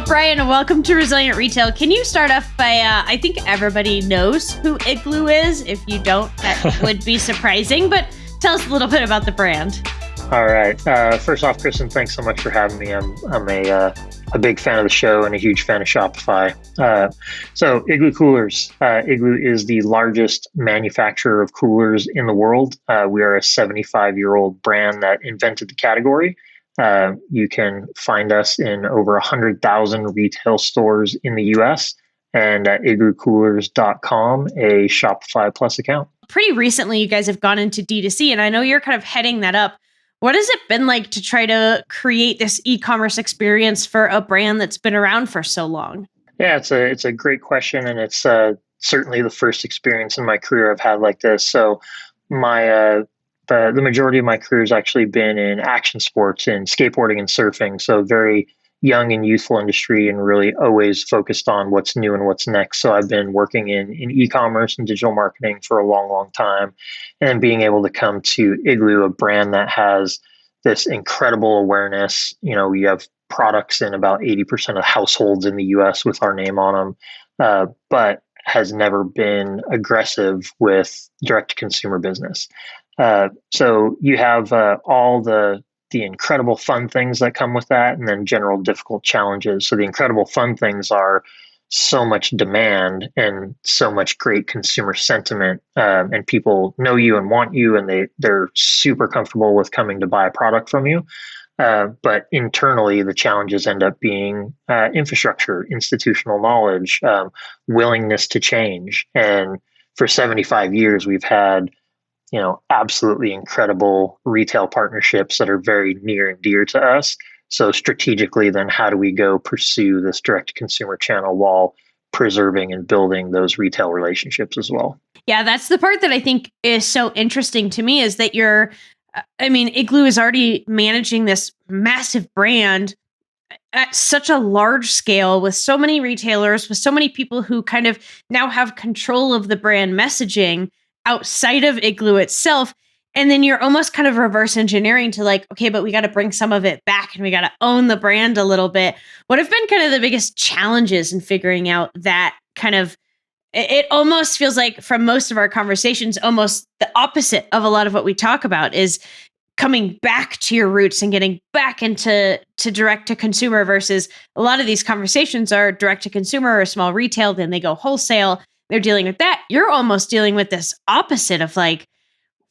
Well, Brian, welcome to Resilient Retail. Can you start off by, I think everybody knows who Igloo is. If you don't, that would be surprising, but tell us a little bit about the brand. All right. First off, Kristen, thanks so much for having me. I'm a big fan of the show and a huge fan of Shopify. So Igloo Coolers. Igloo is the largest manufacturer of coolers in the world. We are a 75-year-old brand that invented the category. You can find us in over 100,000 retail stores in the US and at igloocoolers.com, a Shopify Plus account. Pretty recently, you guys have gone into D2C, and I know you're kind of heading that up. What has it been like to try to create this e-commerce experience for a brand that's been around for so long? Yeah, it's a great question, and it's certainly the first experience in my career I've had like this. So my the majority of my career has actually been in action sports and skateboarding and surfing. So very young and youthful industry, and really always focused on what's new and what's next. So I've been working in e-commerce and digital marketing for a long, long time. And then being able to come to Igloo, a brand that has this incredible awareness. You know, we have products in about 80% of households in the US with our name on them, but has never been aggressive with direct-to-consumer business. So you have all the incredible fun things that come with that, and then general difficult challenges. So the incredible fun things are so much demand and so much great consumer sentiment, and people know you and want you, and they're super comfortable with coming to buy a product from you. But internally, the challenges end up being infrastructure, institutional knowledge, willingness to change. And for 75 years, we've had absolutely incredible retail partnerships that are very near and dear to us. So strategically, then how do we go pursue this direct-to-consumer channel while preserving and building those retail relationships as well? Yeah, that's the part that I think is so interesting to me, is that Igloo is already managing this massive brand at such a large scale with so many retailers, with so many people who kind of now have control of the brand messaging outside of Igloo itself. And then you're almost kind of reverse engineering to like, okay, but we got to bring some of it back and we got to own the brand a little bit. What have been kind of the biggest challenges in figuring out that kind of, it almost feels like from most of our conversations, almost the opposite of a lot of what we talk about is coming back to your roots and getting back into direct to consumer, versus a lot of these conversations are direct to consumer or small retail, then they go wholesale. They're dealing with that. You're almost dealing with this opposite of like,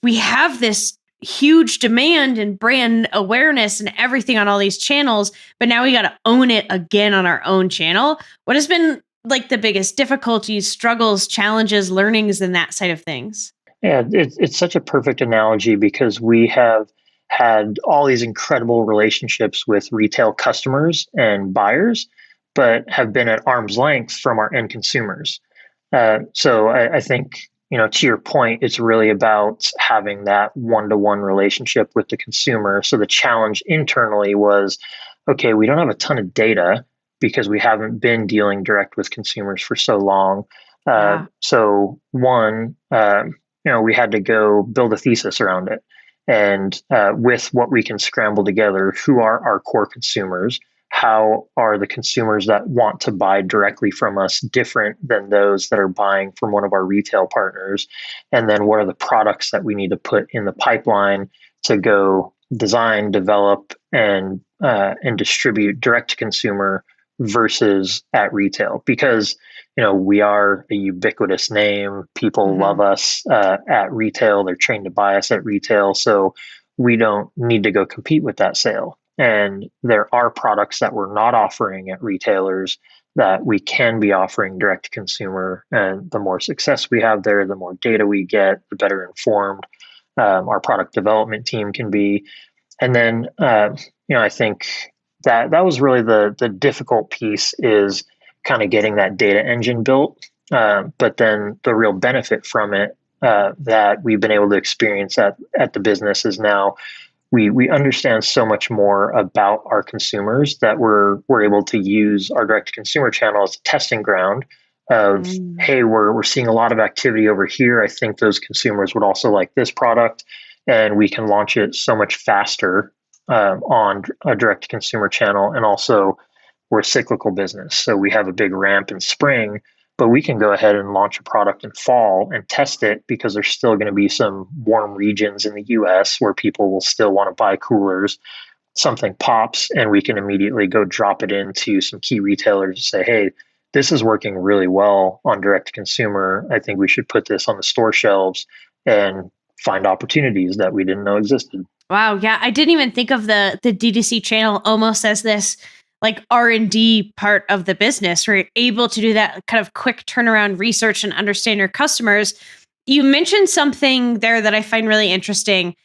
we have this huge demand and brand awareness and everything on all these channels, but now we got to own it again on our own channel. What has been like the biggest difficulties, struggles, challenges, learnings in that side of things? Yeah, it's such a perfect analogy, because we have had all these incredible relationships with retail customers and buyers, but have been at arm's length from our end consumers. So I think, to your point, it's really about having that one-to-one relationship with the consumer. So the challenge internally was, okay, we don't have a ton of data because we haven't been dealing direct with consumers for so long. So one, we had to go build a thesis around it. And with what we can scramble together, who are our core consumers? How are the consumers that want to buy directly from us different than those that are buying from one of our retail partners? And then what are the products that we need to put in the pipeline to go design, develop, and distribute direct to consumer versus at retail? Because we are a ubiquitous name. People love us at retail. They're trained to buy us at retail. So we don't need to go compete with that sale. And there are products that we're not offering at retailers that we can be offering direct to consumer. And the more success we have there, the more data we get, the better informed our product development team can be. And then, I think that was really the difficult piece, is kind of getting that data engine built. But then the real benefit from it that we've been able to experience at the business is now we understand so much more about our consumers that we're able to use our direct to consumer channel as a testing ground of, hey, we're seeing a lot of activity over here. I think those consumers would also like this product, and we can launch it so much faster on a direct to consumer channel, and also we're a cyclical business. So we have a big ramp in spring, but we can go ahead and launch a product in fall and test it because there's still going to be some warm regions in the US where people will still want to buy coolers. Something pops and we can immediately go drop it into some key retailers and say, hey, this is working really well on direct to consumer. I think we should put this on the store shelves and find opportunities that we didn't know existed. Wow, yeah, I didn't even think of the D2C channel almost as this like R&D part of the business where you're able to do that kind of quick turnaround research and understand your customers. You mentioned something there that I find really interesting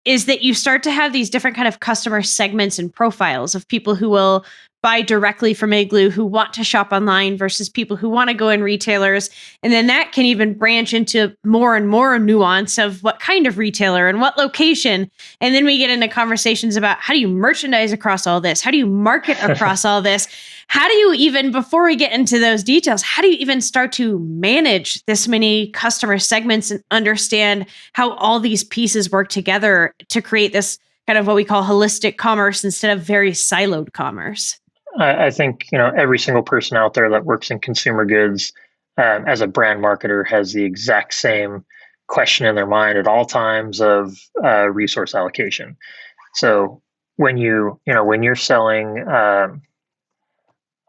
is that you start to have these different kind of customer segments and profiles of people who will buy directly from Igloo, who want to shop online versus people who want to go in retailers. And then that can even branch into more and more nuance of what kind of retailer and what location. And then we get into conversations about how do you merchandise across all this? How do you market across all this? How do you even, before we get into those details, how do you even start to manage this many customer segments and understand how all these pieces work together to create this kind of what we call holistic commerce instead of very siloed commerce? I think every single person out there that works in consumer goods as a brand marketer has the exact same question in their mind at all times of resource allocation. So when when you're selling, I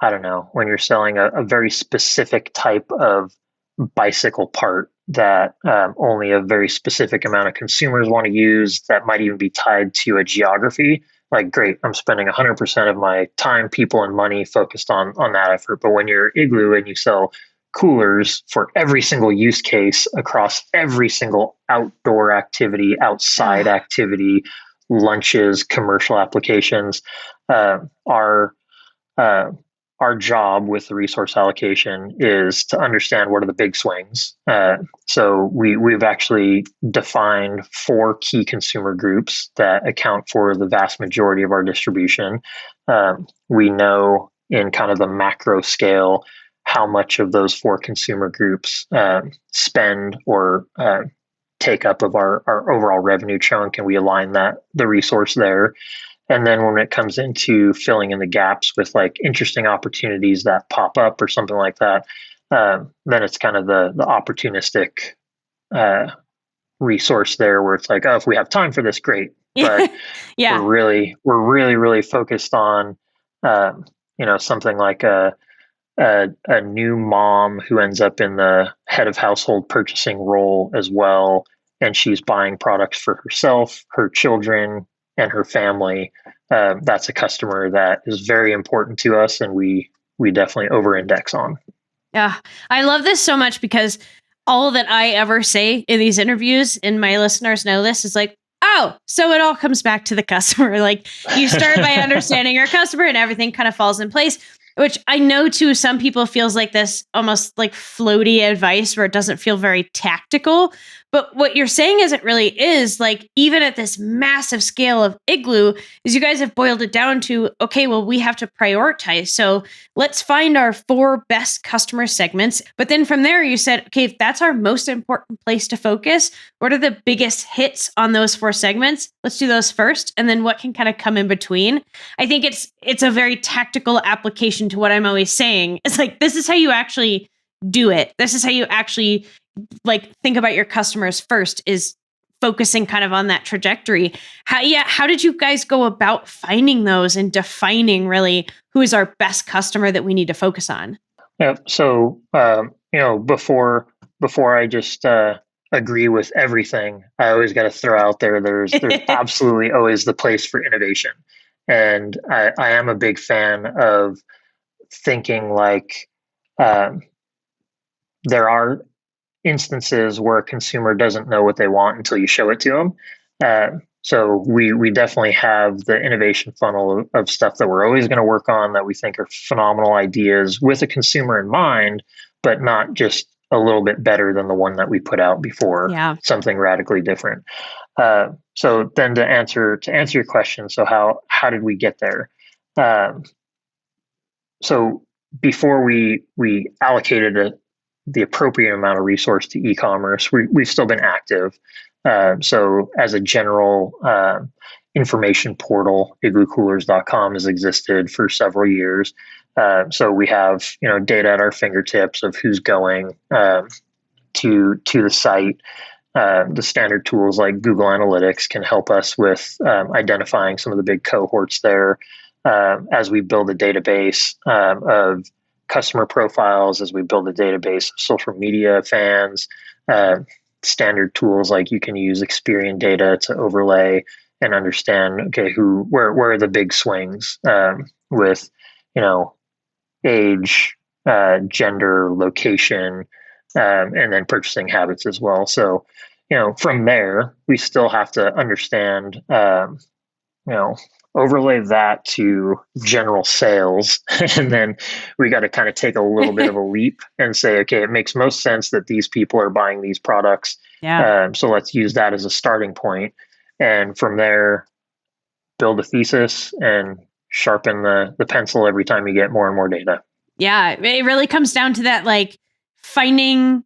don't know, when you're selling a very specific type of bicycle part that only a very specific amount of consumers want to use, that might even be tied to a geography. Like, great, I'm spending 100% of my time, people, and money focused on that effort. But when you're Igloo and you sell coolers for every single use case across every single outdoor activity, outside activity, lunches, commercial applications, our our job with the resource allocation is to understand what are the big swings. So we've actually defined 4 key consumer groups that account for the vast majority of our distribution. We know in kind of the macro scale how much of those 4 consumer groups spend or take up of our overall revenue chunk, and we align the resource there. And then when it comes into filling in the gaps with like interesting opportunities that pop up or something like that, then it's kind of the opportunistic resource there where it's like, oh, if we have time for this, great. But yeah, we're really focused on, something like a new mom who ends up in the head of household purchasing role as well, and she's buying products for herself, her children, and her family. That's a customer that is very important to us, and we definitely over-index on. Yeah, I love this so much because all that I ever say in these interviews, and my listeners know this, is like, oh, so it all comes back to the customer. Like, you start by understanding your customer and everything kind of falls in place, which I know to some people feels like this almost like floaty advice where it doesn't feel very tactical. But what you're saying is it really is, like, even at this massive scale of Igloo, is you guys have boiled it down to, okay, well, we have to prioritize. So let's find our 4 best customer segments. But then from there, you said, okay, if that's our most important place to focus, what are the biggest hits on those 4 segments? Let's do those first. And then what can kind of come in between? I think it's a very tactical application to what I'm always saying. It's like, this is how you actually do it. This is how you actually like think about your customers first, is focusing kind of on that trajectory. How did you guys go about finding those and defining really who is our best customer that we need to focus on? Yeah. So, before I just agree with everything, I always got to throw out there's absolutely always the place for innovation. And I am a big fan of thinking like there are instances where a consumer doesn't know what they want until you show it to them. So we definitely have the innovation funnel of stuff that we're always going to work on that we think are phenomenal ideas with a consumer in mind, but not just a little bit better than the one that we put out before. Yeah. Something radically different. So then to answer your question, so how did we get there? So before we allocated the appropriate amount of resource to e-commerce, we've still been active. So as a general information portal, igloocoolers.com has existed for several years. So we have data at our fingertips of who's going to the site. The standard tools like Google Analytics can help us with identifying some of the big cohorts there as we build a database of customer profiles, as we build a database of social media fans. Standard tools like you can use Experian data to overlay and understand, okay, where are the big swings with, age, gender, location, and then purchasing habits as well. So, from there, we still have to understand, overlay that to general sales. And then we got to kind of take a little bit of a leap and say, okay, it makes most sense that these people are buying these products. Yeah. So let's use that as a starting point. And from there, build a thesis and sharpen the pencil every time you get more and more data. Yeah. It really comes down to that, like finding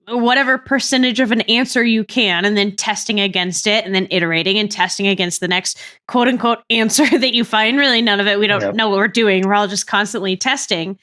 whatever percentage of an answer you can and then testing against it and then iterating and testing against the next quote unquote answer that you find. Really, none of it. We don't know what we're doing. We're all just constantly testing.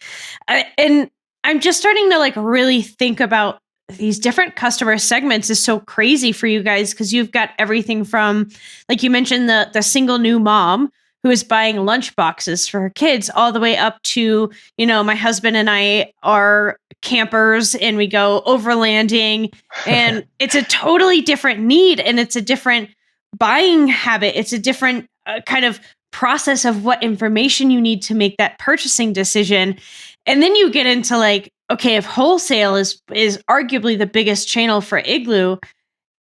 And I'm just starting to like really think about these different customer segments is so crazy for you guys because you've got everything from, like you mentioned, the single new mom who is buying lunch boxes for her kids all the way up to, my husband and I are campers and we go overlanding and it's a totally different need and it's a different buying habit. It's a different kind of process of what information you need to make that purchasing decision. And then you get into like, okay, if wholesale is arguably the biggest channel for Igloo,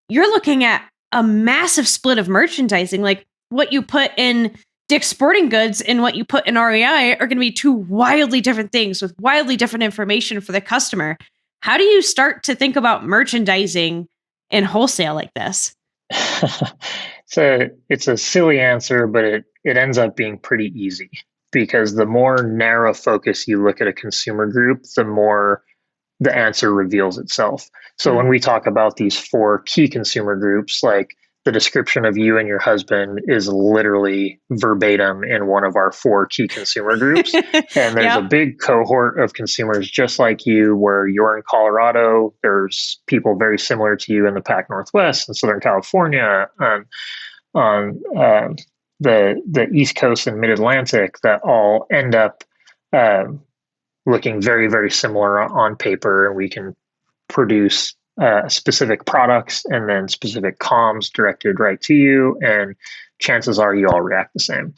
you're looking at a massive split of merchandising. Like what you put in Dick's Sporting Goods and what you put in REI are going to be two wildly different things with wildly different information for the customer. How do you start to think about merchandising in wholesale like this? It's a silly answer, but it ends up being pretty easy because the more narrow focus you look at a consumer group, the more the answer reveals itself. So when we talk about these 4 key consumer groups, like the description of you and your husband is literally verbatim in one of our 4 key consumer groups. And there's a big cohort of consumers just like you, where you're in Colorado. There's people very similar to you in the Pac Northwest and Southern California, on the East Coast and Mid Atlantic, that all end up looking very, very similar on paper. And we can produce specific products and then specific comms directed right to you, and chances are you all react the same.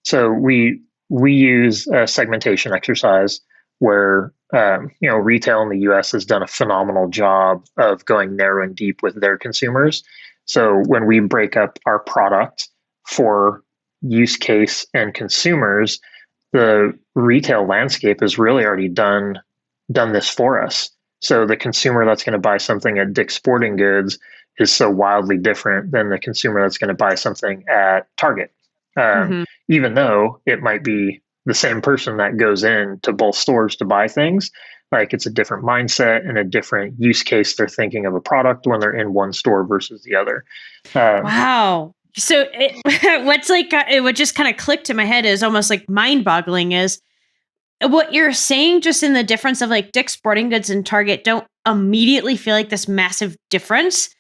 So we use a segmentation exercise where retail in the U.S. has done a phenomenal job of going narrow and deep with their consumers. So when we break up our product for use case and consumers, the retail landscape has really already done this for us. So the consumer that's going to buy something at Dick's Sporting Goods is so wildly different than the consumer that's going to buy something at Target. Even though it might be the same person that goes in to both stores to buy things, like it's a different mindset and a different use case they're thinking of a product when they're in one store versus the other. Wow. So what just kind of clicked in my head is almost like mind boggling is what you're saying, just in the difference of like Dick's Sporting Goods and Target don't immediately feel like this massive difference,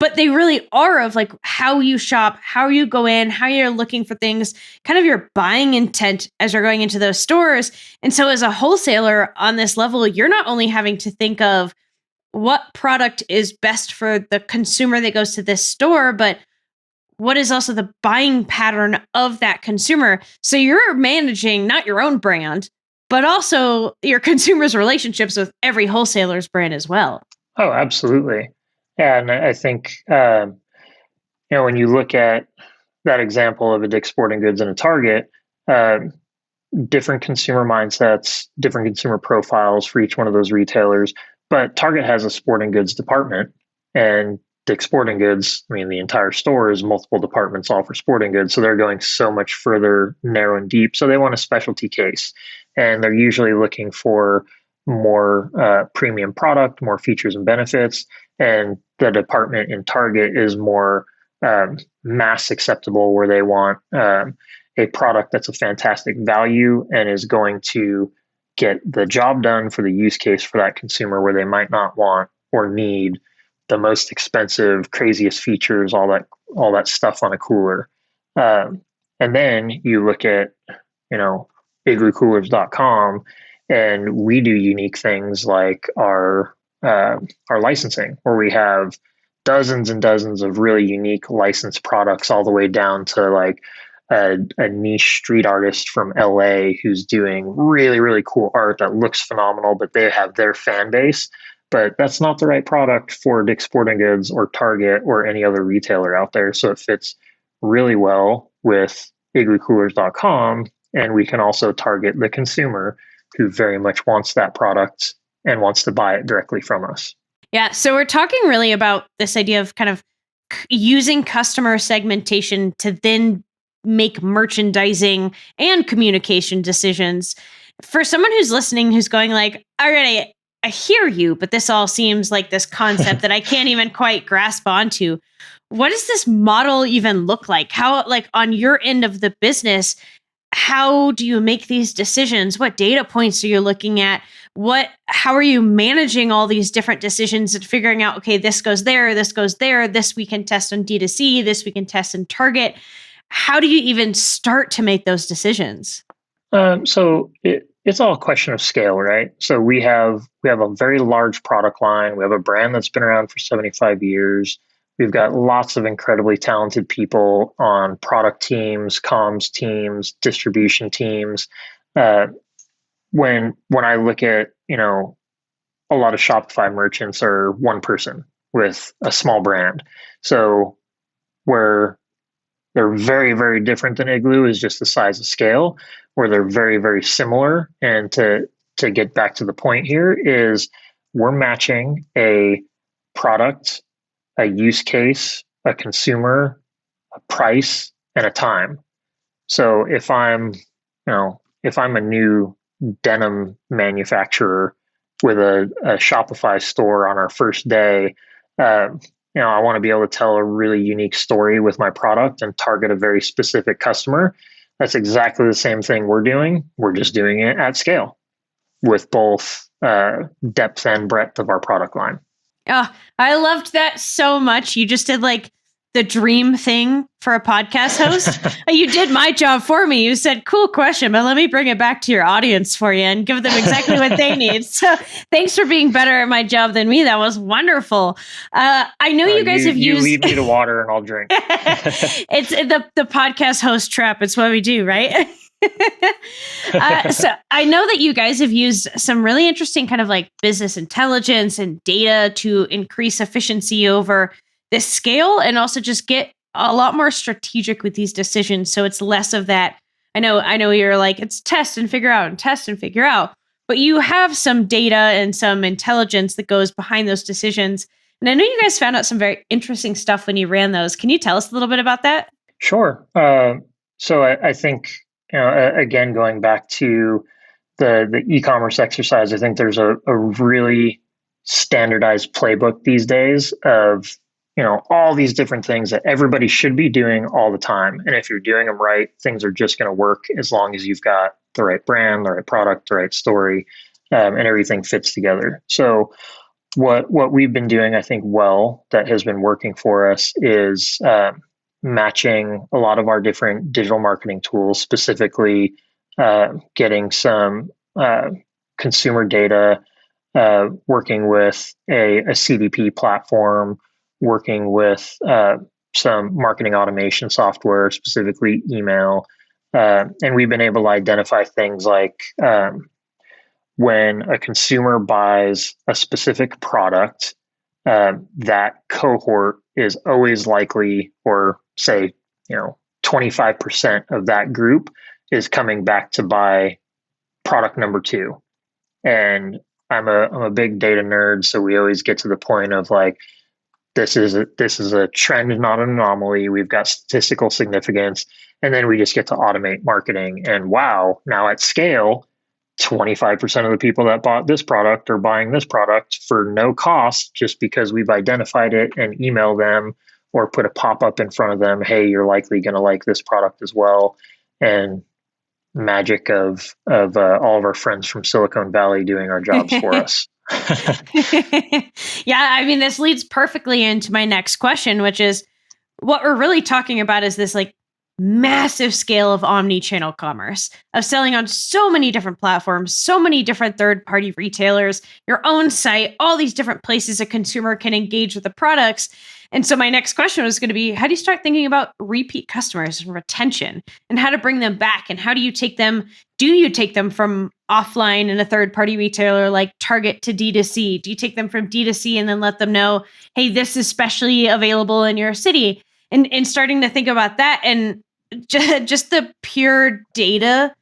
but they really are of like how you shop, how you go in, how you're looking for things, kind of your buying intent as you're going into those stores. And so as a wholesaler on this level, you're not only having to think of what product is best for the consumer that goes to this store, but what is also the buying pattern of that consumer. So you're managing not your own brand, but also your consumers' relationships with every wholesaler's brand as well. Oh, absolutely. Yeah, and I think when you look at that example of a Dick's Sporting Goods and a Target, different consumer mindsets, different consumer profiles for each one of those retailers. But Target has a sporting goods department, and Dick's Sporting Goods, I mean, the entire store is multiple departments all for sporting goods. So they're going so much further narrow and deep. So they want a specialty case, and they're usually looking for more premium product, more features and benefits. And the department in Target is more mass acceptable, where they want a product that's a fantastic value and is going to get the job done for the use case for that consumer, where they might not want or need the most expensive, craziest features, all that stuff on a cooler. And then you look at, igloocoolers.com, and we do unique things like our licensing, where we have dozens and dozens of really unique licensed products, all the way down to like a niche street artist from LA who's doing really, really cool art that looks phenomenal, but they have their fan base. But that's not the right product for Dick's Sporting Goods or Target or any other retailer out there. So it fits really well with igloocoolers.com. And we can also target the consumer who very much wants that product and wants to buy it directly from us. Yeah. So we're talking really about this idea of kind of using customer segmentation to then make merchandising and communication decisions. For someone who's listening, who's going like, all right, I hear you, but this all seems like this concept that I can't even quite grasp onto. What does this model even look like? How, like on your end of the business, how do you make these decisions? What data points are you looking at? How are you managing all these different decisions and figuring out, okay, this goes there, this we can test on D2C, this we can test in Target. How do you even start to make those decisions? It's all a question of scale, right? So we have a very large product line. We have a brand that's been around for 75 years. We've got lots of incredibly talented people on product teams, comms teams, distribution teams. When I look at, a lot of Shopify merchants are one person with a small brand. So where they're very, very different than Igloo is just the size of scale, where they're very, very similar. And to get back to the point here is we're matching a product, a use case, a consumer, a price, and a time. So if I'm a new denim manufacturer with a Shopify store on our first day, I want to be able to tell a really unique story with my product and target a very specific customer. That's exactly the same thing we're doing. We're just doing it at scale with both depth and breadth of our product line. Oh, I loved that so much. You just did like the dream thing for a podcast host. You did my job for me. You said, cool question, but let me bring it back to your audience for you and give them exactly what they need. So thanks for being better at my job than me. That was wonderful. I know you guys have used... You lead me to water and I'll drink. It's the podcast host trap. It's what we do, right? So I know that you guys have used some really interesting kind of like business intelligence and data to increase efficiency over this scale and also just get a lot more strategic with these decisions. So it's less of that. I know you're like, it's test and figure out, but you have some data and some intelligence that goes behind those decisions. And I know you guys found out some very interesting stuff when you ran those. Can you tell us a little bit about that? Sure. So I think, again, going back to the e-commerce exercise, I think there's a really standardized playbook these days of, all these different things that everybody should be doing all the time. And if you're doing them right, things are just going to work as long as you've got the right brand, the right product, the right story, and everything fits together. So what we've been doing, I think, that has been working for us is matching a lot of our different digital marketing tools, specifically getting some consumer data, working with a CDP platform, working with some marketing automation software, specifically email. And we've been able to identify things like when a consumer buys a specific product, that cohort is always likely, or say, 25% of that group is coming back to buy product number 2. And I'm a big data nerd, so we always get to the point of like, this is a trend, not an anomaly. We've got statistical significance, and then we just get to automate marketing. And wow, now at scale, 25% of the people that bought this product are buying this product for no cost, just because we've identified it and emailed them or put a pop-up in front of them. Hey, you're likely going to like this product as well. and magic of all of our friends from Silicon Valley doing our jobs for us. Yeah, I mean, this leads perfectly into my next question, which is what we're really talking about is this like massive scale of omni-channel commerce, of selling on so many different platforms, so many different third-party retailers, your own site, all these different places a consumer can engage with the products. And so my next question was going to be, how do you start thinking about repeat customers and retention and how to bring them back? And how do you take them? Do you take them from offline in a third-party retailer like Target to D2C? Do you take them from D2C and then let them know, hey, this is specially available in your city? And starting to think about that, and just the pure data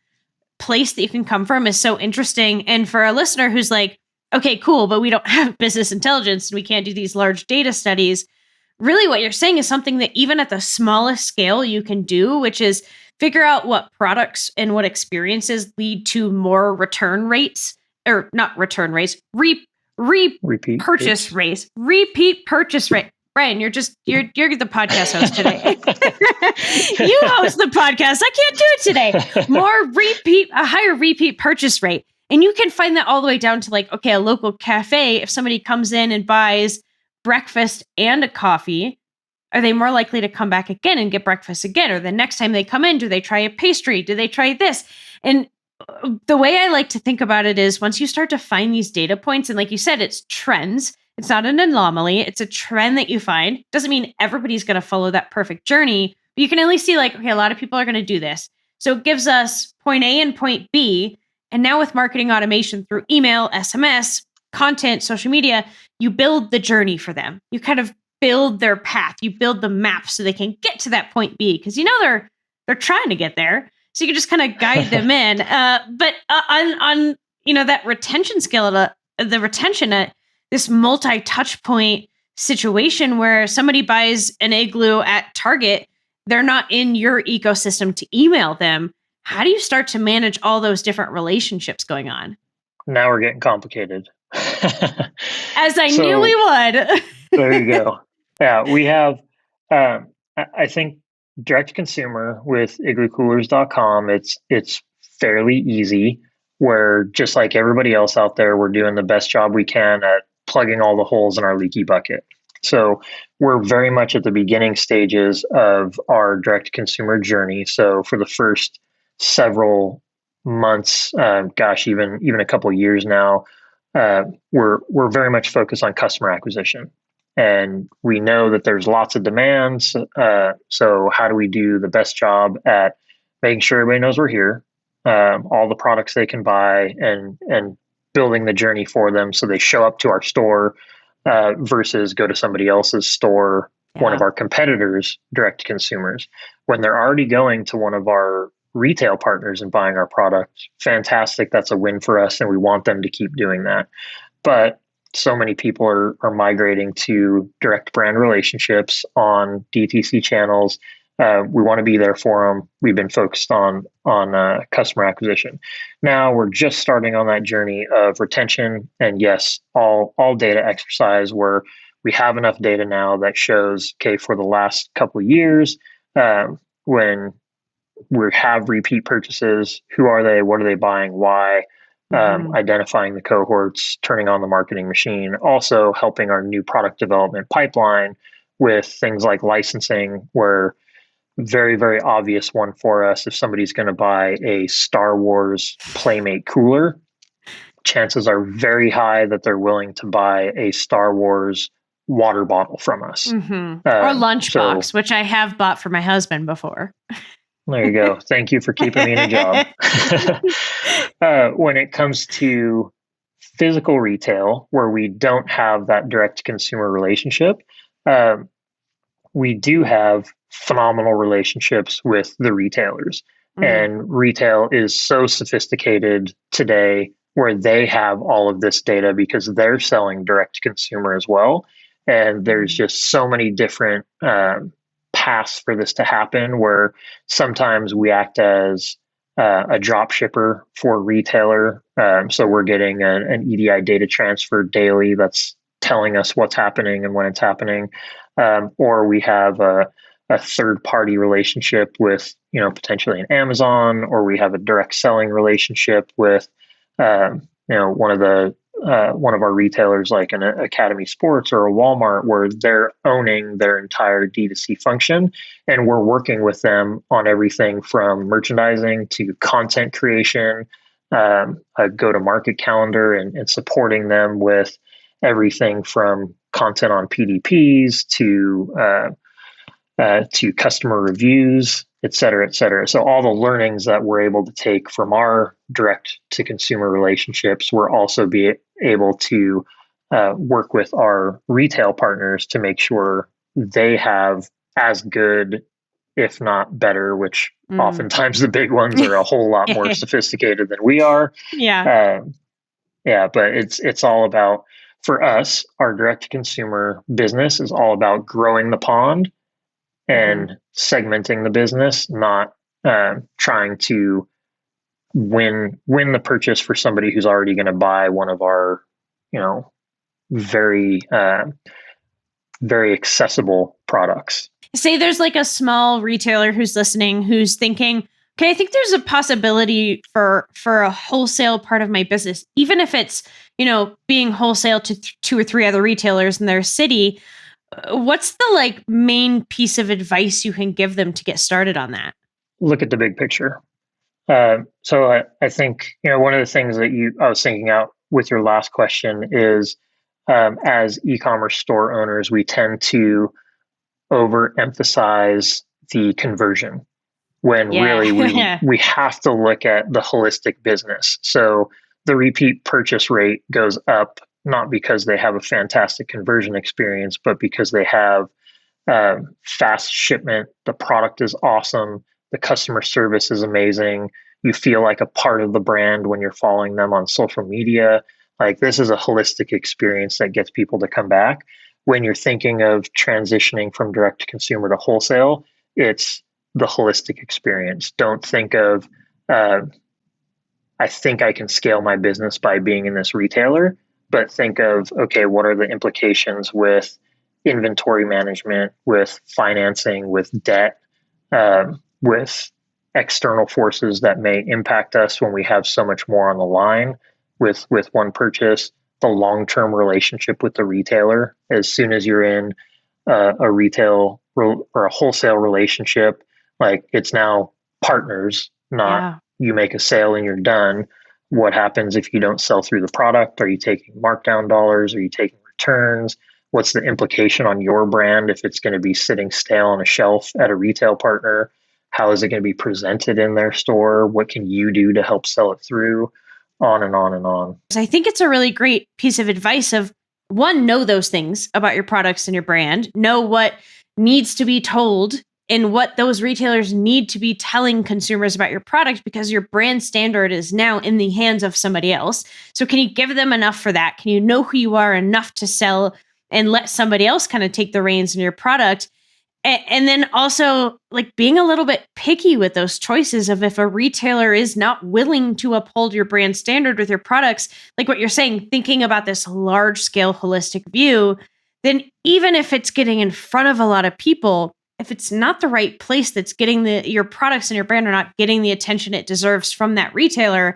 place that you can come from is so interesting. And for a listener who's like, okay, cool, but we don't have business intelligence and we can't do these large data studies, really what you're saying is something that even at the smallest scale you can do, which is figure out what products and what experiences lead to more return rates, or not return rates, Repeat purchase rates, repeat purchase rate. Brian, you're the podcast host today. You host the podcast. I can't do it today. A higher repeat purchase rate. And you can find that all the way down to like, okay, a local cafe, if somebody comes in and buys breakfast and a coffee, are they more likely to come back again and get breakfast again? Or the next time they come in, do they try a pastry? Do they try this? And the way I like to think about it is once you start to find these data points, and like you said, it's trends. It's not an anomaly. It's a trend that you find. Doesn't mean everybody's going to follow that perfect journey, but you can at least see like, okay, a lot of people are going to do this. So it gives us point A and point B. And now with marketing automation through email, SMS, content, social media, you build the journey for them. You kind of build their path. You build the map so they can get to that point B, because you know they're trying to get there. So you can just kind of guide them in. But on that retention scale, the retention at this multi-touch point situation where somebody buys an Igloo at Target, they're not in your ecosystem to email them. How do you start to manage all those different relationships going on? Now we're getting complicated. As I knew we would. There you go. Yeah, we have, I think, direct to consumer with igloocoolers.com, it's fairly easy, where just like everybody else out there, we're doing the best job we can at plugging all the holes in our leaky bucket. So we're very much at the beginning stages of our direct to consumer journey. So for the first several months, even a couple of years now, we're very much focused on customer acquisition. And we know that there's lots of demands. So how do we do the best job at making sure everybody knows we're here, all the products they can buy, and building the journey for them so they show up to our store versus go to somebody else's store, one of our competitors, direct to consumers. When they're already going to one of our retail partners and buying our product, fantastic. That's a win for us, and we want them to keep doing that. But so many people are migrating to direct brand relationships on DTC channels. We want to be there for them. We've been focused on customer acquisition. Now we're just starting on that journey of retention, and yes, all data exercise where we have enough data now that shows, okay, for the last couple of years, when we have repeat purchases, who are they? What are they buying? Why? Identifying the cohorts, turning on the marketing machine, also helping our new product development pipeline with things like licensing, where very, very obvious one for us. If somebody's going to buy a Star Wars Playmate cooler, chances are very high that they're willing to buy a Star Wars water bottle from us. Or lunchbox, which I have bought for my husband before. There you go. Thank you for keeping me in a job. When it comes to physical retail, where we don't have that direct consumer relationship, we do have phenomenal relationships with the retailers. And retail is so sophisticated today where they have all of this data because they're selling direct to consumer as well. And there's just so many different paths for this to happen, where sometimes we act as a drop shipper for a retailer. So we're getting an EDI data transfer daily that's telling us what's happening and when it's happening. Or we have a a third party relationship with, potentially an Amazon, or we have a direct selling relationship with, one of our retailers like an Academy Sports or a Walmart, where they're owning their entire D2C function. And we're working with them on everything from merchandising to content creation, a go-to-market calendar, and supporting them with everything from content on PDPs to customer reviews, et cetera, et cetera. So all the learnings that we're able to take from our direct to consumer relationships, we're also be able to work with our retail partners to make sure they have as good, if not better, which oftentimes the big ones are a whole lot more sophisticated than we are. Yeah. Yeah, but it's all about, for us, our direct to consumer business is all about growing the pond and segmenting the business, not trying to win the purchase for somebody who's already going to buy one of our, very very accessible products. Say there's like a small retailer who's listening who's thinking, okay, I think there's a possibility for a wholesale part of my business, even if it's, being wholesale to two or three other retailers in their city. What's the like main piece of advice you can give them to get started on that? Look at the big picture. So I think, one of the things that I was thinking out with your last question is, as e-commerce store owners, we tend to overemphasize the conversion when really we have to look at the holistic business. So the repeat purchase rate goes up, not because they have a fantastic conversion experience, but because they have fast shipment. The product is awesome. The customer service is amazing. You feel like a part of the brand when you're following them on social media. Like, this is a holistic experience that gets people to come back. When you're thinking of transitioning from direct to consumer to wholesale, it's the holistic experience. Don't think of, I think I can scale my business by being in this retailer, but think of, okay, what are the implications with inventory management, with financing, with debt, with external forces that may impact us when we have so much more on the line with one purchase, the long-term relationship with the retailer. As soon as you're in a retail or a wholesale relationship, like, it's now partners, not you make a sale and you're done. What happens if you don't sell through the product? Are you taking markdown dollars? Are you taking returns? What's the implication on your brand if it's going to be sitting stale on a shelf at a retail partner? How is it going to be presented in their store? What can you do to help sell it through? On and on and on. I think it's a really great piece of advice of, one, know those things about your products and your brand, know what needs to be told and what those retailers need to be telling consumers about your product, because your brand standard is now in the hands of somebody else. So can you give them enough for that? Can you know who you are enough to sell and let somebody else kind of take the reins in your product? And then also, like, being a little bit picky with those choices of, if a retailer is not willing to uphold your brand standard with your products, like what you're saying, thinking about this large scale holistic view, then even if it's getting in front of a lot of people, if it's not the right place that's getting your products and your brand are not getting the attention it deserves from that retailer,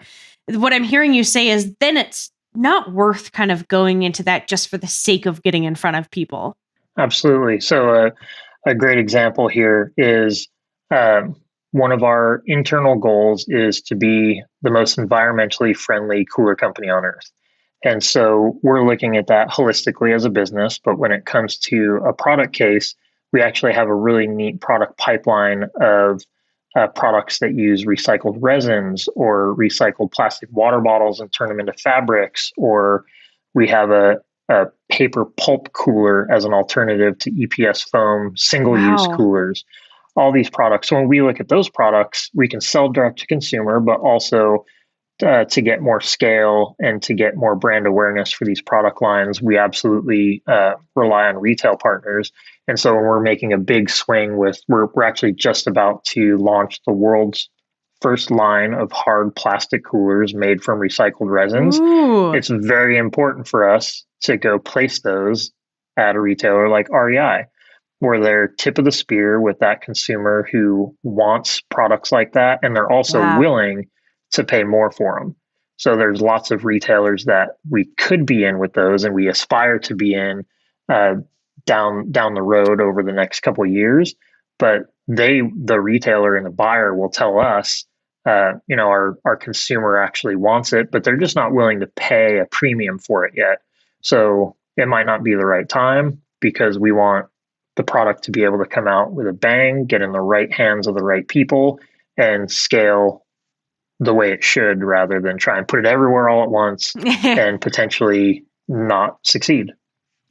what I'm hearing you say is then it's not worth kind of going into that just for the sake of getting in front of people. Absolutely. So a great example here is, one of our internal goals is to be the most environmentally friendly cooler company on earth. And so we're looking at that holistically as a business. But when it comes to a product case, we actually have a really neat product pipeline of products that use recycled resins or recycled plastic water bottles and turn them into fabrics, or we have a paper pulp cooler as an alternative to EPS foam single-use coolers. All these products. So when we look at those products, we can sell direct to consumer, but also to get more scale and to get more brand awareness for these product lines, we absolutely rely on retail partners. And so when we're making a big swing we're actually just about to launch the world's first line of hard plastic coolers made from recycled resins. Ooh. It's very important for us to go place those at a retailer like REI. where they're tip of the spear with that consumer who wants products like that, and they're also Yeah. willing to pay more for them. So there's lots of retailers that we could be in with those, and we aspire to be in uh, down the road over the next couple of years. But the retailer and the buyer will tell us, our consumer actually wants it, but they're just not willing to pay a premium for it yet. So it might not be the right time because we want the product to be able to come out with a bang, get in the right hands of the right people, and scale the way it should rather than try and put it everywhere all at once and potentially not succeed.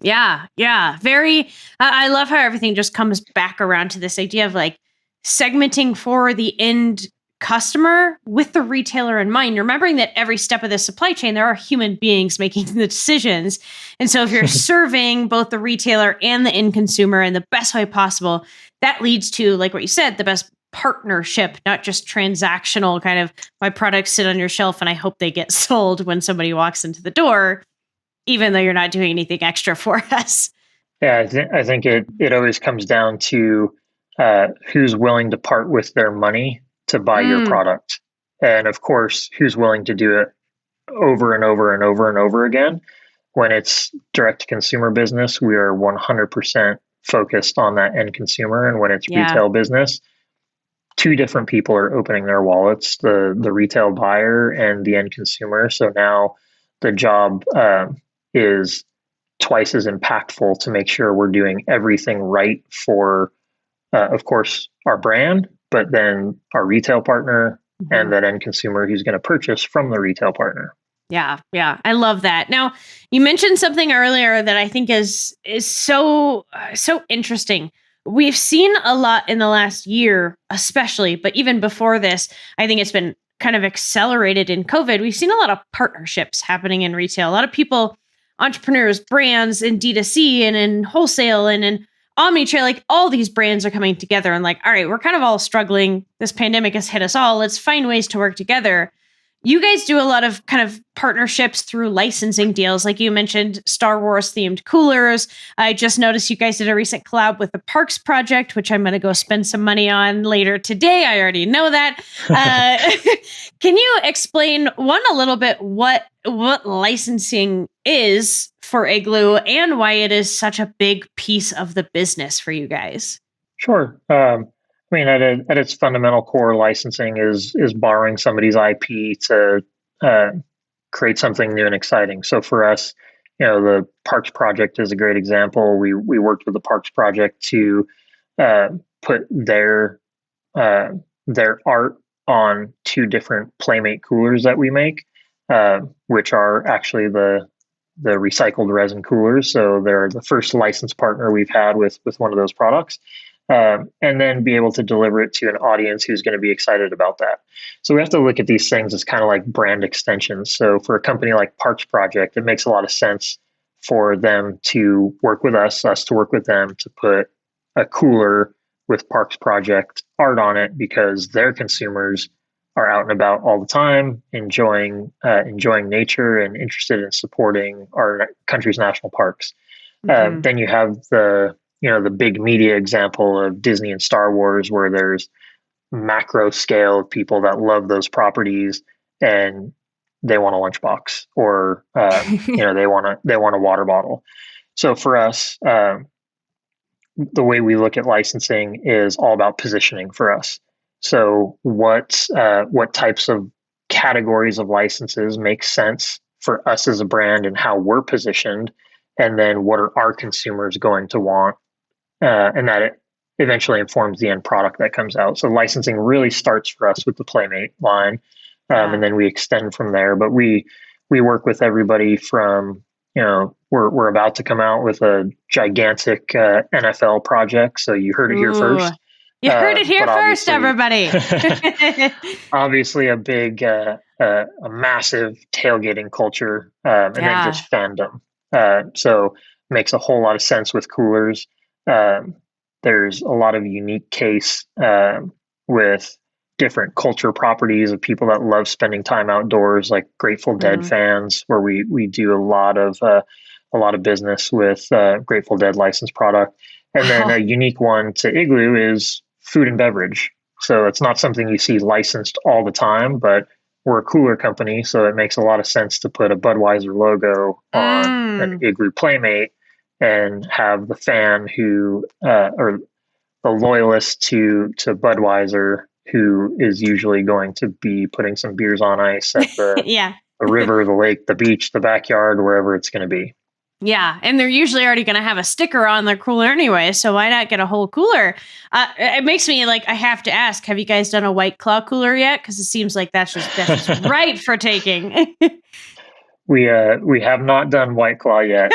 Yeah, yeah. Very, I love how everything just comes back around to this idea of like segmenting for the end customer with the retailer in mind, remembering that every step of the supply chain, there are human beings making the decisions. And so if you're serving both the retailer and the end consumer in the best way possible, that leads to, like what you said, the best partnership, not just transactional kind of my products sit on your shelf and I hope they get sold when somebody walks into the door, even though you're not doing anything extra for us. Yeah, I think it always comes down to who's willing to part with their money to buy your Mm, product. And of course, who's willing to do it over and over and over and over again. When it's direct to consumer business, we are 100% focused on that end consumer. And when it's yeah. retail business, two different people are opening their wallets, the retail buyer and the end consumer. So now the job is twice as impactful to make sure we're doing everything right for, of course, our brand, but then our retail partner Mhm. and that end consumer who's going to purchase from the retail partner. Yeah, yeah, I love that. Now, you mentioned something earlier that I think is so interesting. We've seen a lot in the last year, especially, but even before this, I think it's been kind of accelerated in COVID. We've seen a lot of partnerships happening in retail. A lot of people, entrepreneurs, brands in D2C and in wholesale and in omni-channel, like all these brands are coming together and like, all right, we're kind of all struggling. This pandemic has hit us all. Let's find ways to work together. You guys do a lot of kind of partnerships through licensing deals. Like you mentioned, Star Wars themed coolers. I just noticed you guys did a recent collab with the Parks Project, which I'm going to go spend some money on later today. I already know that. Can you explain a little bit what licensing is for Igloo and why it is such a big piece of the business for you guys? Sure. I mean, at its fundamental core, licensing is borrowing somebody's IP to uh, create something new and exciting. So for us, the Parks Project is a great example. We worked with the Parks Project to uh, put uh, their art on two different Playmate coolers that we make, which are actually the recycled resin coolers. So they're the first license partner we've had with one of those products. And then be able to deliver it to an audience who's going to be excited about that. So we have to look at these things as kind of like brand extensions. So for a company like Parks Project, it makes a lot of sense for them to work with us to work with them to put a cooler with Parks Project art on it because their consumers are out and about all the time, enjoying nature and interested in supporting our country's national parks. Hmm. Then you have the big media example of Disney and Star Wars, where there's macro scale of people that love those properties and they want a lunchbox or they want a water bottle. So for us, the way we look at licensing is all about positioning for us. So what types of categories of licenses make sense for us as a brand and how we're positioned, and then what are our consumers going to want, and that it eventually informs the end product that comes out. So licensing really starts for us with the Playmate line, Yeah. and then we extend from there. But we work with everybody from we're about to come out with a gigantic NFL project. So you heard it here Ooh. first. You heard it here But first, obviously, everybody. obviously a big, a massive tailgating culture, and then Yeah. just fandom. So makes a whole lot of sense with coolers. Um, there's a lot of unique case with different culture properties of people that love spending time outdoors, like Grateful Dead Mhm. fans, where we do a lot of business with Grateful Dead licensed product. And then a Wow. unique one to Igloo is food and beverage. So it's not something you see licensed all the time, but we're a cooler company, so it makes a lot of sense to put a Budweiser logo on an Mm. Igloo Playmate and have the fan who, or the loyalist to Budweiser, who is usually going to be putting some beers on ice at Yeah. the river, the lake, the beach, the backyard, wherever it's going to be. Yeah, and they're usually already going to have a sticker on their cooler anyway, so why not get a whole cooler? It makes me like I have to ask: have you guys done a White Claw cooler yet? Because it seems like that's just right for taking. We have not done White Claw yet,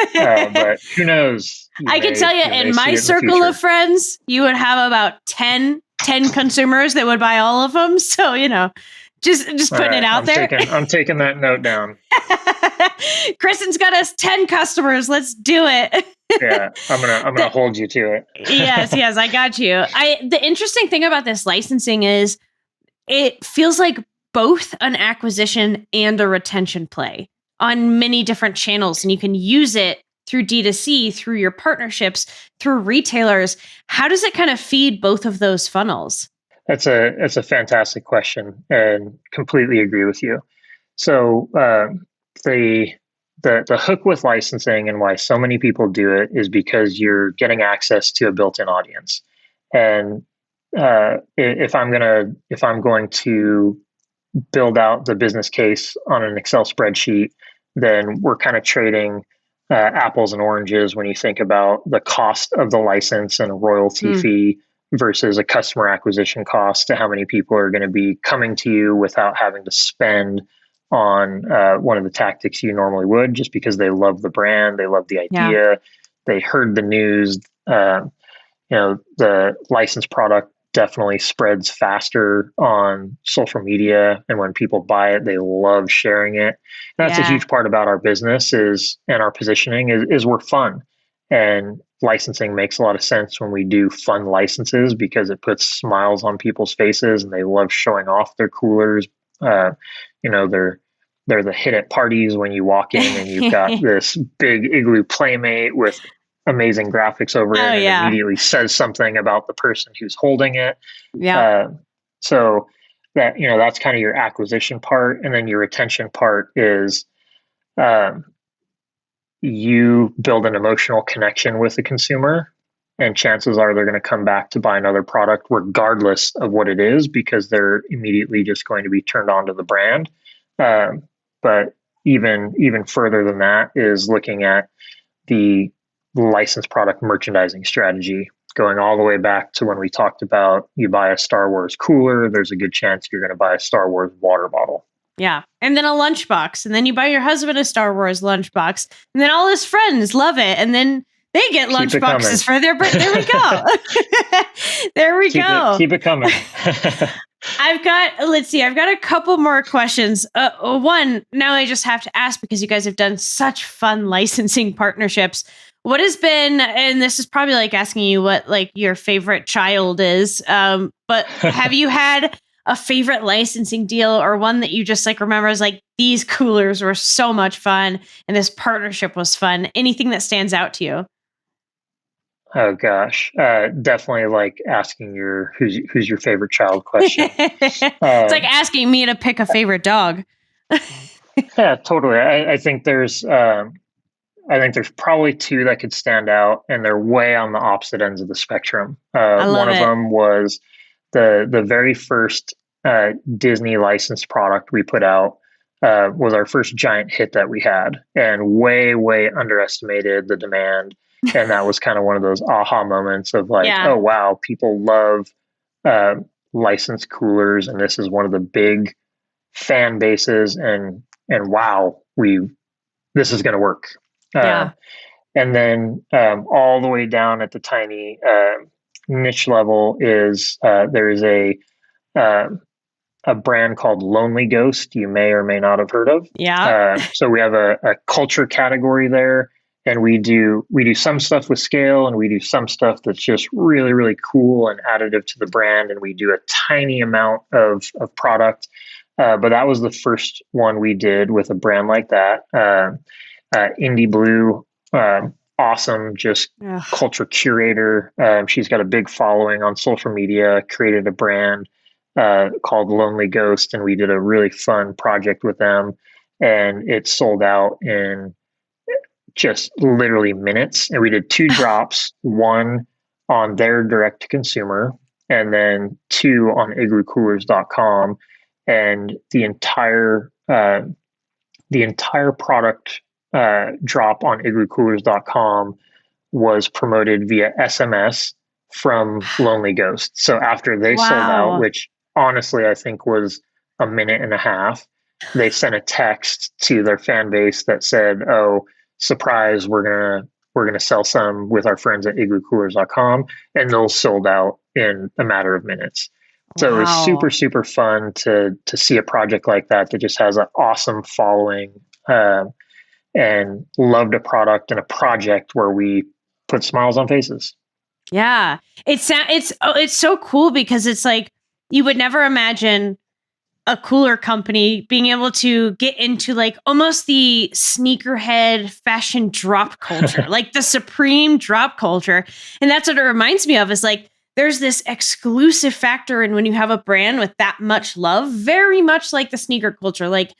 but who knows? I can tell you, You may in see my it in the circle of future. friends, you would have about 10 consumers that would buy all of them. So just All putting it right, out there. I'm taking that note down. Kristen's got us 10 customers. Let's do it. Yeah, I'm gonna hold you to it. Yes, I got you. The interesting thing about this licensing is it feels like both an acquisition and a retention play on many different channels, and you can use it through D2C, through your partnerships, through retailers. How does it kind of feed both of those funnels? That's a fantastic question, and completely agree with you. So the the hook with licensing and why so many people do it is because you're getting access to a built-in audience. And if I'm going to build out the business case on an Excel spreadsheet, then we're kind of trading apples and oranges when you think about the cost of the license and a royalty fee versus a customer acquisition cost to how many people are going to be coming to you without having to spend on one of the tactics you normally would, just because they love the brand, they love the Yeah. idea, they heard the news. The licensed product definitely spreads faster on social media, and when people buy it, they love sharing it. And that's a huge part about our business and our positioning is we're fun, and licensing makes a lot of sense when we do fun licenses because it puts smiles on people's faces and they love showing off their coolers. They're the hit at parties when you walk in and you've got this big Igloo Playmate with amazing graphics over it, Oh, and yeah. immediately says something about the person who's holding it. Yeah. So that's kind of your acquisition part, and then your retention part is you build an emotional connection with the consumer, and chances are they're going to come back to buy another product regardless of what it is because they're immediately just going to be turned on to the brand. But even further than that is looking at the licensed product merchandising strategy, going all the way back to when we talked about you buy a Star Wars cooler, there's a good chance you're going to buy a Star Wars water bottle. Yeah. And then a lunchbox. And then you buy your husband a Star Wars lunchbox. And then all his friends love it. And then they get lunchboxes for their birthday. There we go. There we go. Keep it coming. I've got a couple more questions. One, now I just have to ask because you guys have done such fun licensing partnerships. What has been, and this is probably like asking you what like your favorite child is, but have you had a favorite licensing deal or one that you just like remember as like these coolers were so much fun and this partnership was fun? Anything that stands out to you? Oh gosh, definitely like asking who's your favorite child question. It's like asking me to pick a favorite dog. Yeah, totally. I think there's probably two that could stand out, and they're way on the opposite ends of the spectrum. One of them was the very first Disney licensed product we put out. Was our first giant hit that we had, and way underestimated the demand. And that was kind of one of those aha moments of like, oh wow, people love licensed coolers, and this is one of the big fan bases, and wow, this is going to work. And then all the way down at the tiny niche level is there is a brand called Lonely Ghost you may or may not have heard of. So we have a culture category there, and we do some stuff with scale, and we do some stuff that's just really cool and additive to the brand, and we do a tiny amount of product. But that was the first one we did with a brand like that. Indie Blue awesome, just Ugh. culture curator. She's got a big following on social media, created a brand called Lonely Ghost, and we did a really fun project with them. And it sold out in just literally minutes. And we did two drops, one on their direct to consumer, and then two on igloocoolers.com. And the entire product drop on igloocoolers.com was promoted via SMS from Lonely Ghost. So after they sold out, Wow. which honestly I think was a minute and a half, they sent a text to their fan base that said, "Oh, surprise, we're gonna sell some with our friends at igloocoolers.com," and those sold out in a matter of minutes. So it was super, Wow. super fun to see a project like that that just has an awesome following, and loved a product and a project where we put smiles on faces. Yeah. It's so cool because it's like you would never imagine a cooler company being able to get into like almost the sneakerhead fashion drop culture, like the supreme drop culture. And that's what it reminds me of is like there's this exclusive factor in when you have a brand with that much love, very much like the sneaker culture. Like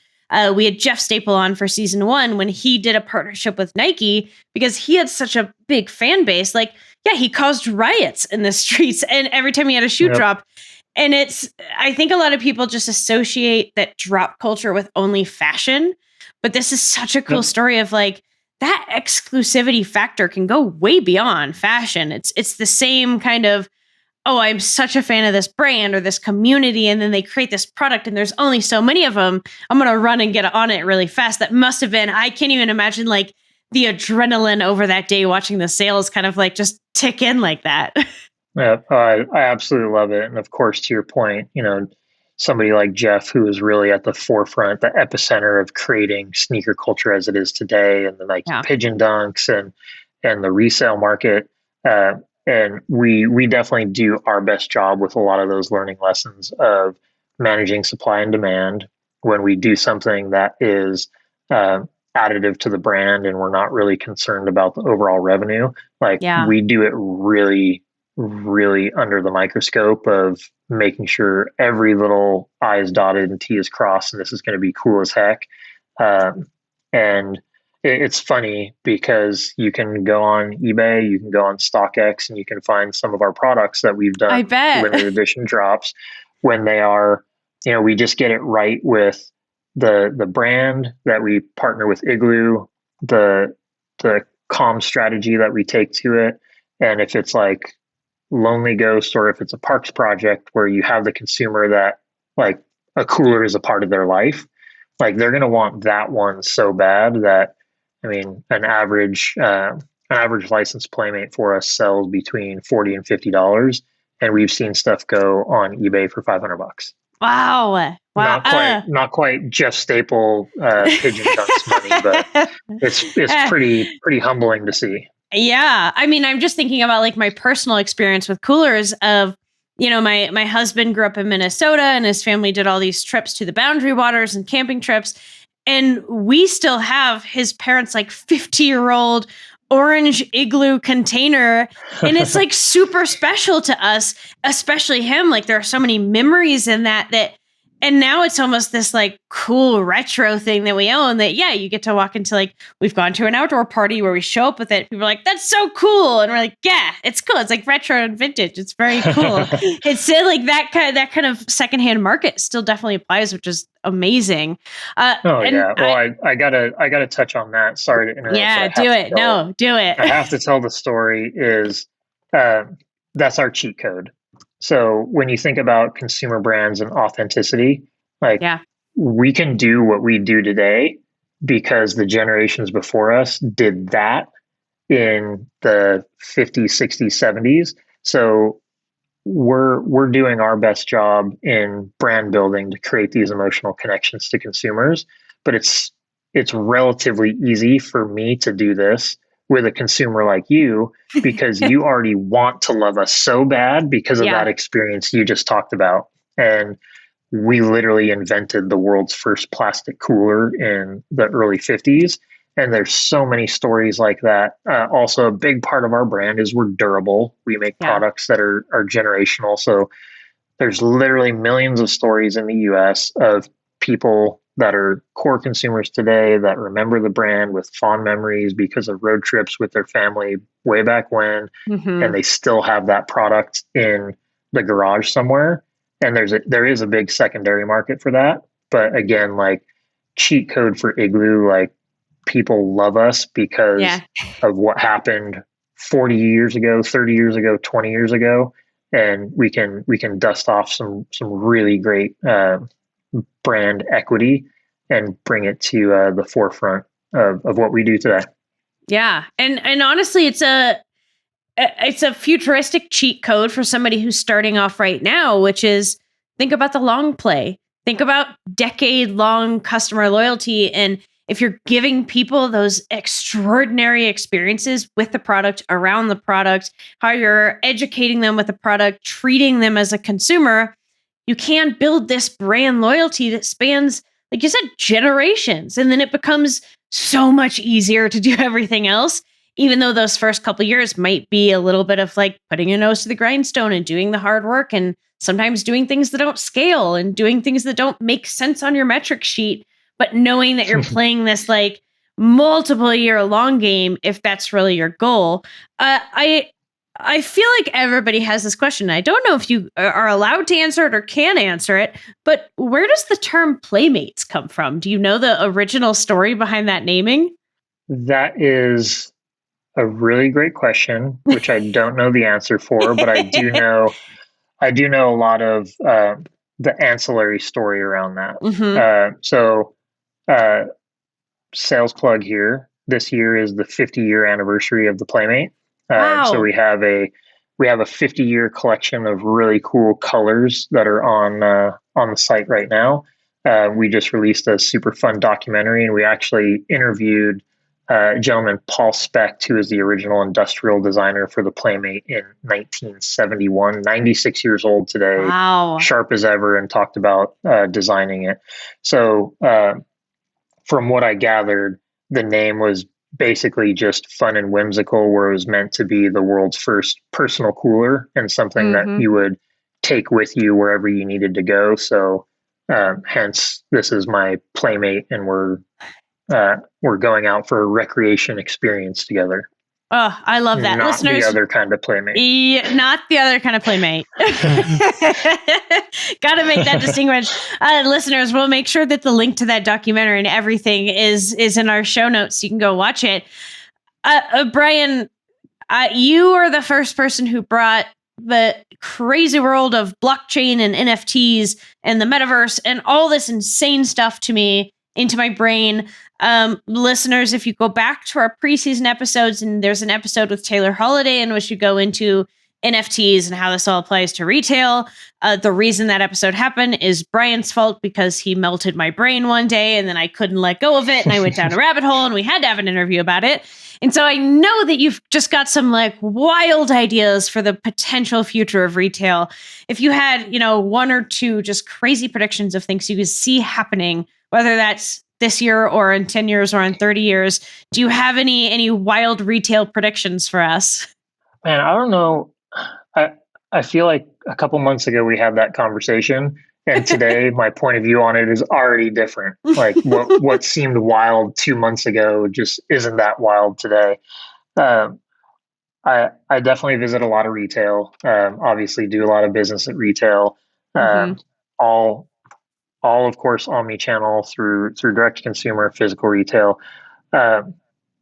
we had Jeff Staple on for season one when he did a partnership with Nike because he had such a big fan base. Like, yeah, he caused riots in the streets and every time he had a shoe Yep. drop, and I think a lot of people just associate that drop culture with only fashion, but this is such a cool Yep. story of like that exclusivity factor can go way beyond fashion. It's the same kind of, oh, I'm such a fan of this brand or this community, and then they create this product and there's only so many of them. I'm going to run and get on it really fast. That must have been, I can't even imagine like the adrenaline over that day watching the sales kind of like just tick in like that. Yeah, I absolutely love it. And of course, to your point, somebody like Jeff, who is really at the forefront, the epicenter of creating sneaker culture as it is today, and the Nike Yeah. Pigeon Dunks and the resale market. Uh, and we definitely do our best job with a lot of those learning lessons of managing supply and demand when we do something that is uh, additive to the brand, and we're not really concerned about the overall revenue. Like Yeah. we do it really really under the microscope of making sure every little I is dotted and T is crossed, and this is going to be cool as heck. And it's funny because you can go on eBay, you can go on StockX, and you can find some of our products that we've I done bet. limited edition drops when they are, we just get it right with the brand that we partner with Igloo, the comm strategy that we take to it, and if it's like Lonely Ghost or if it's a parks project where you have the consumer that like a cooler is a part of their life, like they're going to want that one so bad that I mean an average license playmate for us sells between $40 and $50, and we've seen stuff go on eBay for $500. Wow. Wow. Not quite Jeff Staple pigeon dunks money, but it's Uh, pretty humbling to see. Yeah. I mean, I'm just thinking about like my personal experience with coolers of, my husband grew up in Minnesota and his family did all these trips to the Boundary Waters and camping trips. And we still have his parents' like 50-year-old orange Igloo container. And it's like super special to us, especially him. Like there are so many memories in that and now it's almost this like cool retro thing that we own that, yeah, you get to walk into like, we've gone to an outdoor party where we show up with it. People are like, that's so cool. And we're like, yeah, it's cool. It's like retro and vintage. It's very cool. It's still like that kind of secondhand market still definitely applies, which is amazing. Oh And yeah. Well, I gotta touch on that. Sorry to interrupt, but yeah, I have do to it. tell No, do it. I have to tell the story. Is uh, That's our cheat code. So when you think about consumer brands and authenticity, like Yeah. we can do what we do today because the generations before us did that in the 50s, 60s, 70s. So we're doing our best job in brand building to create these emotional connections to consumers, but it's relatively easy for me to do this with a consumer like you because you already want to love us so bad because of that Yeah. experience you just talked about. And we literally invented the world's first plastic cooler in the early 50s, And there's so many stories like that. Also, a big part of our brand is we're durable. We make Yeah. products that are generational. So there's literally millions of stories in the US of people that are core consumers today that remember the brand with fond memories because of road trips with their family way back when, and Hmm. they still have that product in the garage somewhere. And there is a big secondary market for that. But again, like cheat code for Igloo, like people love us because Yeah. of what happened 40 years ago, 30 years ago, 20 years ago, and we can dust off some really great brand equity and bring it to the forefront of what we do today. Yeah. And honestly, it's a futuristic cheat code for somebody who's starting off right now, which is think about the long play. Think about decade long customer loyalty. And if you're giving people those extraordinary experiences with the product, around the product, how you're educating them with the product, treating them as a consumer, you can build this brand loyalty that spans, like you said, generations. And then it becomes so much easier to do everything else, even though those first couple years might be a little bit of like putting your nose to the grindstone and doing the hard work and sometimes doing things that don't scale and doing things that don't make sense on your metric sheet, but knowing that you're playing this like multiple year long game if that's really your goal. I feel like everybody has this question. I don't know if you are allowed to answer it or can answer it, but where does the term playmates come from? Do you know the original story behind that naming? That is a really great question, which I don't know the answer for, but I do know a lot of the ancillary story around that. Hmm. So uh, sales plug here. This year is the 50-year anniversary of the Playmate. So Wow. we have a 50-year collection of really cool colors that are on the site right now. We just released a super fun documentary, and we actually interviewed a gentleman, Paul Specht, who is the original industrial designer for the Playmate in 1971. 96 years old today, Wow. sharp as ever, and talked about designing it. So from what I gathered, the name was basically just fun and whimsical, where it was meant to be the world's first personal cooler and something that Hmm. you would take with you wherever you needed to go. So, hence, this is my Playmate, and we're going out for a recreation experience together. Oh, I love that. Not the Listeners, other kind of Playmate. not the other kind of playmate. Got to make that distinction. Listeners, we'll make sure that the link to that documentary and everything is in our show notes. So you can go watch it. Brian, you are the first person who brought the crazy world of blockchain and NFTs and the metaverse and all this insane stuff to me into my brain. Listeners, if you go back to our preseason episodes, and there's an episode with Taylor Holiday in which you go into NFTs and how this all applies to retail. The reason that episode happened is Brian's fault because he melted my brain one day and then I couldn't let go of it. And I went down a rabbit hole and we had to have an interview about it. And so I know that you've just got some like wild ideas for the potential future of retail. If you had, one or two just crazy predictions of things you could see happening, whether that's this year or in 10 years or in 30 years, do you have any wild retail predictions for us? Man, I don't know. I I feel like a couple months ago we had that conversation, and today my point of view on it is already different. Like what seemed wild 2 months ago just isn't that wild today. Um, I definitely visit a lot of retail. Obviously, do a lot of business at retail. Hmm. All all of course omni-channel through direct to consumer physical retail. Um,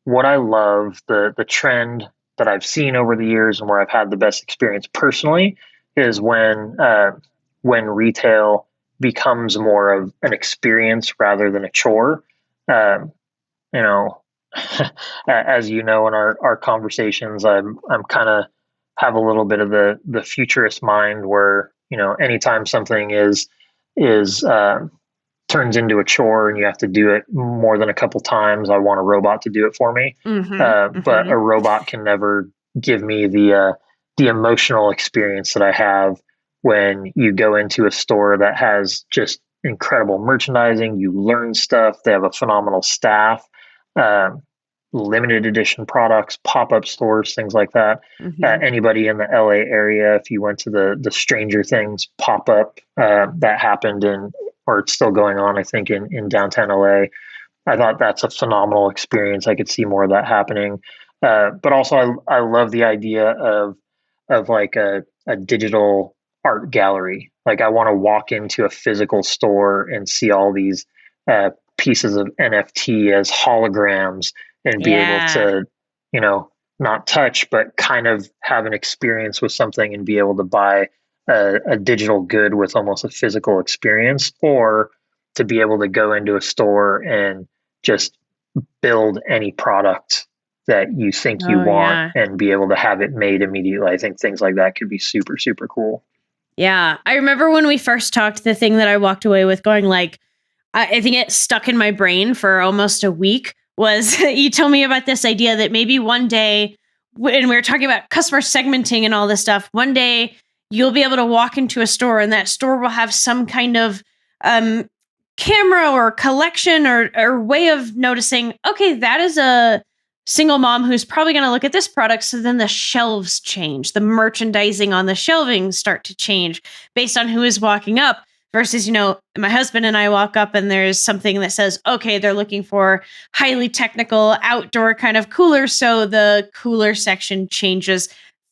what I love, the trend that I've seen over the years and where I've had the best experience personally, is when retail becomes more of an experience rather than a chore. Um, you know, as you know in our conversations, I'm kind of have a little bit of the futurist mind where anytime something is turns into a chore and you have to do it more than a couple times, I want a robot to do it for me. Hmm. But Hmm. a robot can never give me the emotional experience that I have when you go into a store that has just incredible merchandising. You learn stuff. They have a phenomenal staff. limited edition products, pop-up stores, things like that. Hmm. Anybody in the LA area, if you went to the Stranger Things pop-up that happened in, or it's still going on, I think in downtown LA, I thought that's a phenomenal experience. I could see more of that happening. But also, I love the idea of like a digital art gallery. Like I want to walk into a physical store and see all these pieces of NFT as holograms and be able Yeah. to, you know, not touch, but kind of have an experience with something and be able to buy a digital good with almost a physical experience, or to be able to go into a store and just build any product that you think you Oh, want yeah. and be able to have it made immediately. I think things like that could be super, super cool. Yeah. I remember when we first talked, the thing that I walked away with going like, I think it stuck in my brain for almost a week was you told me about this idea that maybe one day, when we were talking about customer segmenting and all this stuff, one day you'll be able to walk into a store and that store will have some kind of um, camera or collection or way of noticing, okay, that is a single mom who's probably going to look at this product. So then the shelves change, the merchandising on the shelving start to change based on who is walking up versus, my husband and I walk up and there's something that says, okay, they're looking for highly technical outdoor kind of cooler. So the cooler section changes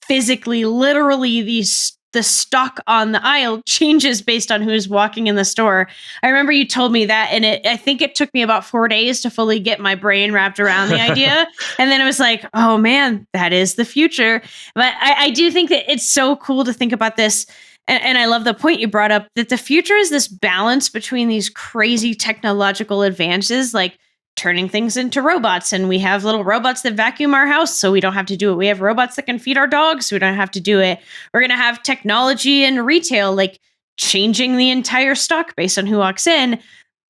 physically, literally the stock on the aisle changes based on who's walking in the store. I remember you told me that, and I think it took me about 4 days to fully get my brain wrapped around the idea. And then it was like, oh man, that is the future. But I do think that it's so cool to think about this. And I love the point you brought up that the future is this balance between these crazy technological advances, like turning things into robots. And we have little robots that vacuum our house, so we don't have to do it. We have robots that can feed our dogs, so we don't have to do it. We're going to have technology and retail, like changing the entire stock based on who walks in.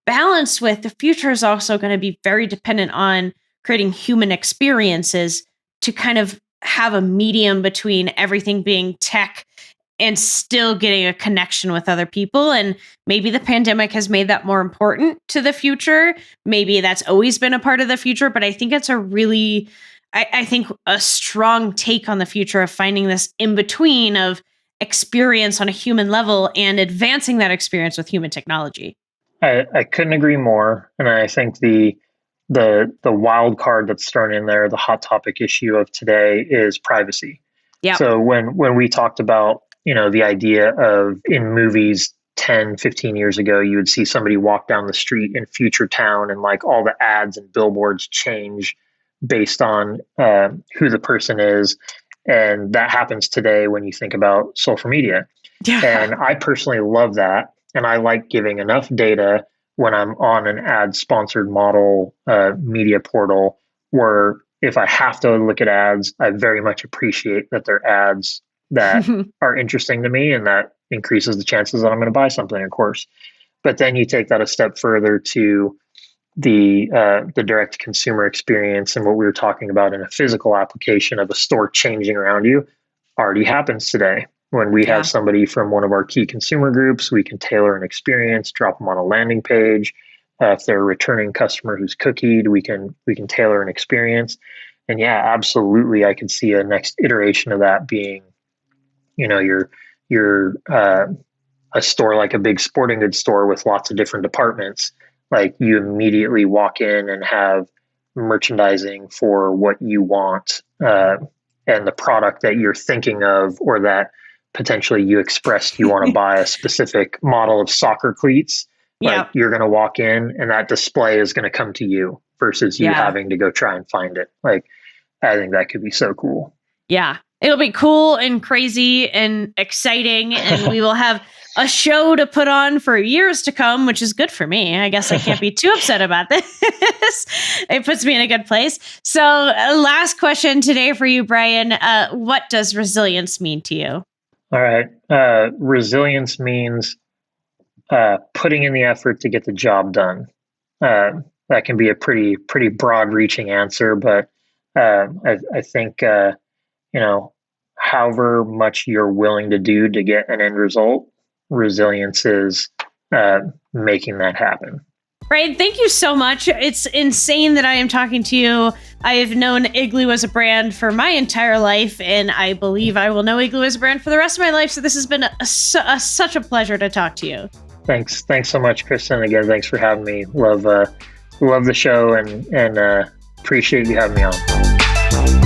Balanced with the future is also going to be very dependent on creating human experiences to kind of have a medium between everything being tech and still getting a connection with other people. And maybe the pandemic has made that more important to the future. Maybe that's always been a part of the future, but I think it's a really, I think a strong take on the future of finding this in between of experience on a human level and advancing that experience with human technology. I couldn't agree more, and I think the wild card that's thrown in there, the hot topic issue of today, is privacy. Yep. So when we talked about, the idea of in movies 10, 15 years ago, you would see somebody walk down the street in Future Town and like all the ads and billboards change based on who the person is. And that happens today when you think about social media. Yeah. And I personally love that. And I like giving enough data when I'm on an ad sponsored model media portal, where if I have to look at ads, I very much appreciate that they're ads that are interesting to me, and that increases the chances that I'm going to buy something, of course. But then you take that a step further to the direct consumer experience, and what we were talking about in a physical application of a store changing around you already happens today. When we have Yeah. somebody from one of our key consumer groups, we can tailor an experience, drop them on a landing page. If they're a returning customer who's cookied, we can tailor an experience. And yeah, absolutely, I could see a next iteration of that being, your a store like a big sporting goods store with lots of different departments. Like you immediately walk in and have merchandising for what you want, and the product that you're thinking of, or that potentially you expressed you want to buy a specific model of soccer cleats. Like Yeah. you're going to walk in and that display is going to come to you versus you Yeah. having to go try and find it. Like I think that could be so cool. Yeah. It'll be cool and crazy and exciting. And we will have a show to put on for years to come, which is good for me. I guess I can't be too upset about this. It puts me in a good place. So, last question today for you, Brian. What does resilience mean to you? All right. Resilience means putting in the effort to get the job done. That can be a pretty broad reaching answer, but I think however much you're willing to do to get an end result, resilience is making that happen. Brian, thank you so much. It's insane that I am talking to you. I have known Igloo as a brand for my entire life, and I believe I will know Igloo as a brand for the rest of my life. So this has been such a pleasure to talk to you. Thanks so much, Kristen. Again, thanks for having me. Love the show and appreciate you having me on.